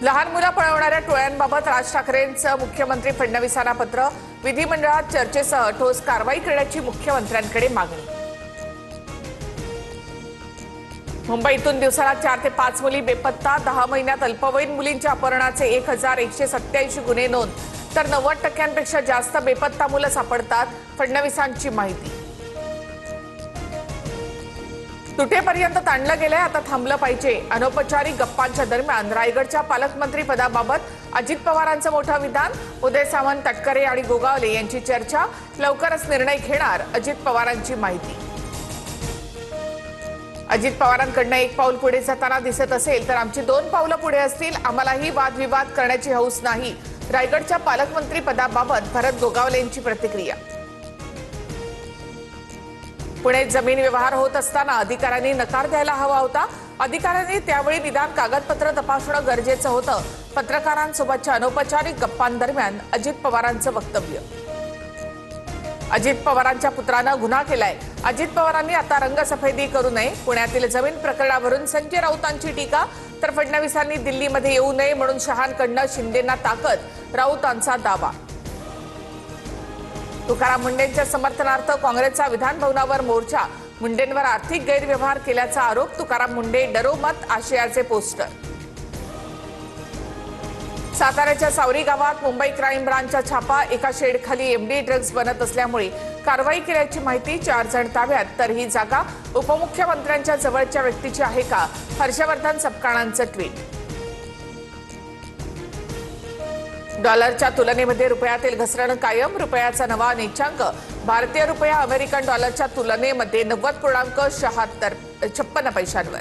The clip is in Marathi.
लहान मुलं पळवणाऱ्या टोळ्यांबाबत राज ठाकरेंचं मुख्यमंत्री फडणवीसांना पत्र. विधिमंडळात चर्चेसह ठोस कारवाई करण्याची मुख्यमंत्र्यांकडे मागणी. मुंबईतून दिवसाला 4 ते 5 मुली बेपत्ता. 10 महिन्यात अल्पवयीन मुलींच्या अपहरणाचे 1187 गुन्हे नोंद. तर 90% जास्त बेपत्ता मुलं सापडतात. फडणवीसांची माहिती. तुटेपर्यंत ताणलं गेलंय, आता थांबलं पाहिजे. अनौपचारिक गप्पांच्या दरम्यान रायगडच्या पालकमंत्री पदाबाबत अजित पवारांचं मोठं विधान. उदय सामंत, तटकरे आणि गोगावले यांची चर्चा. लवकरच निर्णय घेणार. अजित पवारांची माहिती. अजित पवारांकडनं एक पाऊल पुढे जाताना दिसत असेल तर आमची 2 पावलं पुढे असतील. आम्हालाही वादविवाद करण्याची हौस नाही. रायगडच्या पालकमंत्री पदाबाबत भरत गोगावले यांची प्रतिक्रिया. पुणे जमीन व्यवहार होत असताना अधिकाऱ्यांनी नकार द्यायला हवा होता. अधिकाऱ्यांनी त्यावेळी निदान कागदपत्र तपासणं गरजेचं होतं. पत्रकारांसोबतच्या अनौपचारिक गप्पांदरम्यान अजित पवारांचं वक्तव्य. अजित पवारांच्या पुत्रानं गुन्हा केलाय. अजित पवारांनी आता रंगसफेदी करू नये. पुण्यातील जमीन प्रकरणावरून संजय राऊतांची टीका. तर फडणवीसांनी दिल्लीमध्ये येऊ नये म्हणून शहांकडनं शिंदेंना ताकद. राऊतांचा दावा. तुकाराम मुंडेंच्या समर्थनार्थ काँग्रेसचा विधान भवनावर मोर्चा. मुंडेंवर आर्थिक गैरव्यवहार केल्याचा आरोप. तुकाराम मुंडे डरो मत आशयाचे पोस्टर. साताऱ्याच्या सावरी गावात मुंबई क्राईम ब्रांचचा छापा. एका शेडखाली एमडी ड्रग्ज बनत असल्यामुळे कारवाई केल्याची माहिती. 4 जण ताब्यात. तर ही जागा उपमुख्यमंत्र्यांच्या जवळच्या व्यक्तीची आहे का? हर्षवर्धन सपकाळांचं ट्विट. डॉलरच्या तुलनेमध्ये रुपयातील घसरण कायम. रुपयाचा नवा नीचांक. भारतीय रुपया अमेरिकन डॉलरच्या तुलनेमध्ये 90.56 पैशांवर.